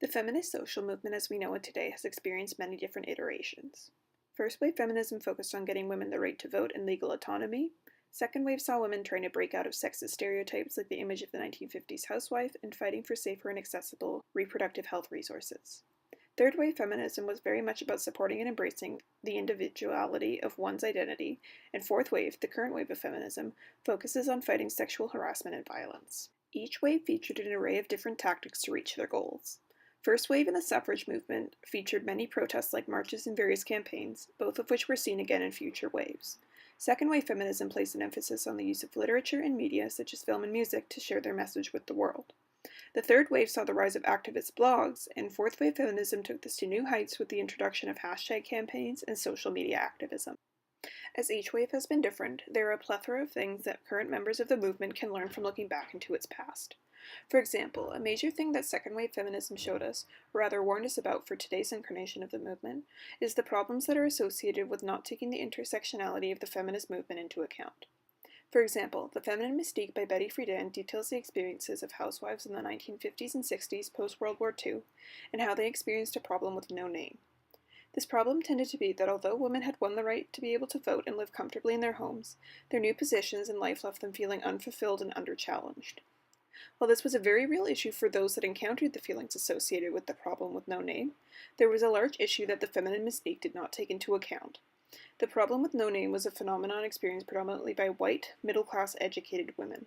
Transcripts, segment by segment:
The feminist social movement as we know it today has experienced many different iterations. First wave feminism focused on getting women the right to vote and legal autonomy. Second wave saw women trying to break out of sexist stereotypes like the image of the 1950s housewife and fighting for safer and accessible reproductive health resources. Third wave feminism was very much about supporting and embracing the individuality of one's identity, and fourth wave, the current wave of feminism, focuses on fighting sexual harassment and violence. Each wave featured an array of different tactics to reach their goals. First wave and the suffrage movement featured many protests like marches and various campaigns, both of which were seen again in future waves. Second wave feminism placed an emphasis on the use of literature and media such as film and music to share their message with the world. The third wave saw the rise of activist blogs, and fourth wave feminism took this to new heights with the introduction of hashtag campaigns and social media activism. As each wave has been different, there are a plethora of things that current members of the movement can learn from looking back into its past. For example, a major thing that second wave feminism showed us, or rather warned us about for today's incarnation of the movement, is the problems that are associated with not taking the intersectionality of the feminist movement into account. For example, The Feminine Mystique by Betty Friedan details the experiences of housewives in the 1950s and 60s post-World War II, and how they experienced a problem with no name. This problem tended to be that although women had won the right to be able to vote and live comfortably in their homes, their new positions in life left them feeling unfulfilled and under-challenged. While this was a very real issue for those that encountered the feelings associated with the problem with no name, there was a large issue that the feminine mystique did not take into account. The problem with no name was a phenomenon experienced predominantly by white, middle-class, educated women.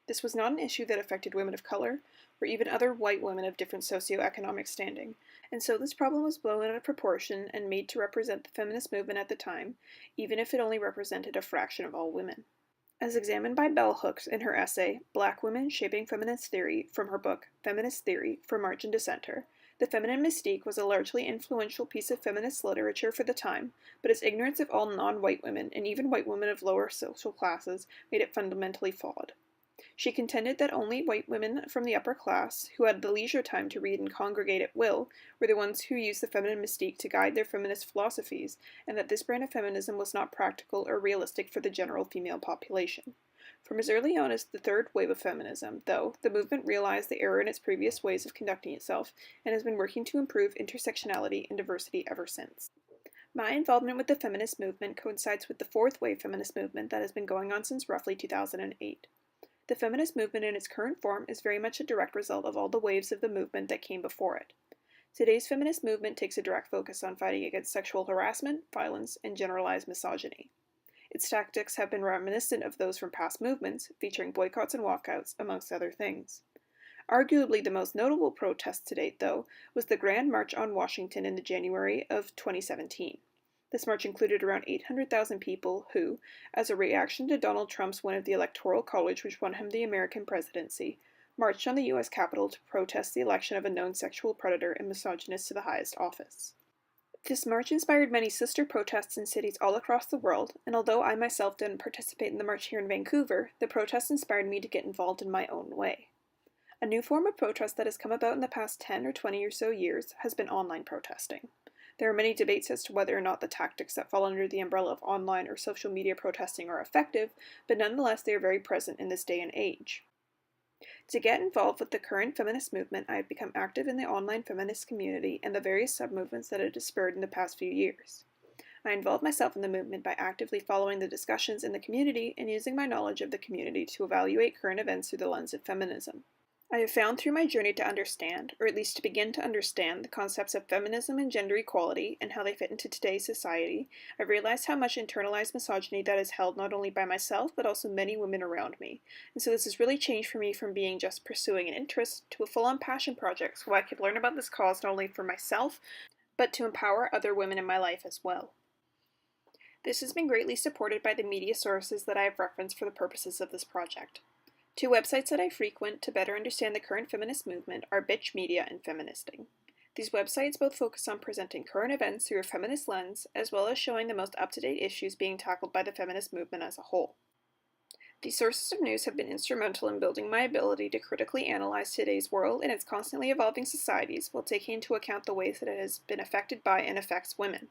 This was not an issue that affected women of color, or even other white women of different socioeconomic standing, and so this problem was blown out of proportion and made to represent the feminist movement at the time, even if it only represented a fraction of all women. As examined by Bell Hooks in her essay, Black Women Shaping Feminist Theory, from her book, Feminist Theory, for March and Dissenter, The Feminine Mystique was a largely influential piece of feminist literature for the time, but its ignorance of all non-white women, and even white women of lower social classes, made it fundamentally flawed. She contended that only white women from the upper class, who had the leisure time to read and congregate at will, were the ones who used the feminine mystique to guide their feminist philosophies, and that this brand of feminism was not practical or realistic for the general female population. From as early on as the third wave of feminism, though, the movement realized the error in its previous ways of conducting itself, and has been working to improve intersectionality and diversity ever since. My involvement with the feminist movement coincides with the fourth wave feminist movement that has been going on since roughly 2008. The feminist movement in its current form is very much a direct result of all the waves of the movement that came before it. Today's feminist movement takes a direct focus on fighting against sexual harassment, violence, and generalized misogyny. Its tactics have been reminiscent of those from past movements, featuring boycotts and walkouts, amongst other things. Arguably the most notable protest to date, though, was the Grand March on Washington in the January of 2017. This march included around 800,000 people who, as a reaction to Donald Trump's win of the Electoral College which won him the American presidency, marched on the U.S. Capitol to protest the election of a known sexual predator and misogynist to the highest office. This march inspired many sister protests in cities all across the world, and although I myself didn't participate in the march here in Vancouver, the protests inspired me to get involved in my own way. A new form of protest that has come about in the past 10 or 20 or so years has been online protesting. There are many debates as to whether or not the tactics that fall under the umbrella of online or social media protesting are effective, but nonetheless they are very present in this day and age. To get involved with the current feminist movement, I have become active in the online feminist community and the various sub-movements that it has spurred in the past few years. I involve myself in the movement by actively following the discussions in the community and using my knowledge of the community to evaluate current events through the lens of feminism. I have found through my journey to understand, or at least to begin to understand, the concepts of feminism and gender equality and how they fit into today's society, I've realized how much internalized misogyny that is held not only by myself but also many women around me. And so this has really changed for me from being just pursuing an interest to a full-on passion project so I could learn about this cause not only for myself, but to empower other women in my life as well. This has been greatly supported by the media sources that I have referenced for the purposes of this project. Two websites that I frequent to better understand the current feminist movement are Bitch Media and Feministing. These websites both focus on presenting current events through a feminist lens, as well as showing the most up-to-date issues being tackled by the feminist movement as a whole. These sources of news have been instrumental in building my ability to critically analyze today's world and its constantly evolving societies while taking into account the ways that it has been affected by and affects women.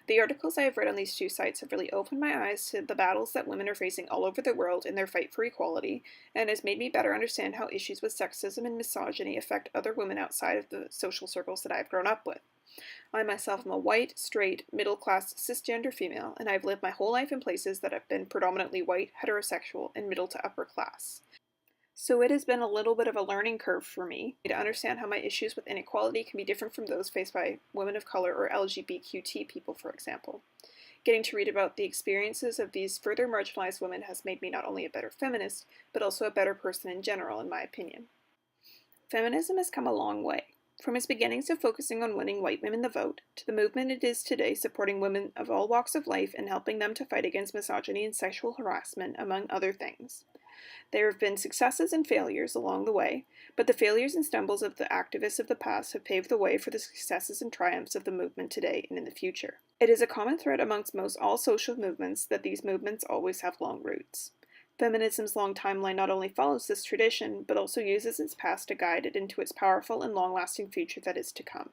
The articles I have read on these two sites have really opened my eyes to the battles that women are facing all over the world in their fight for equality, and has made me better understand how issues with sexism and misogyny affect other women outside of the social circles that I have grown up with. I myself am a white, straight, middle-class, cisgender female, and I have lived my whole life in places that have been predominantly white, heterosexual, and middle to upper class. So it has been a little bit of a learning curve for me to understand how my issues with inequality can be different from those faced by women of color or LGBTQ people, for example. Getting to read about the experiences of these further marginalized women has made me not only a better feminist, but also a better person in general, in my opinion. Feminism has come a long way. From its beginnings of focusing on winning white women the vote, to the movement it is today supporting women of all walks of life and helping them to fight against misogyny and sexual harassment, among other things. There have been successes and failures along the way, but the failures and stumbles of the activists of the past have paved the way for the successes and triumphs of the movement today and in the future. It is a common thread amongst most all social movements that these movements always have long roots. Feminism's long timeline not only follows this tradition, but also uses its past to guide it into its powerful and long-lasting future that is to come.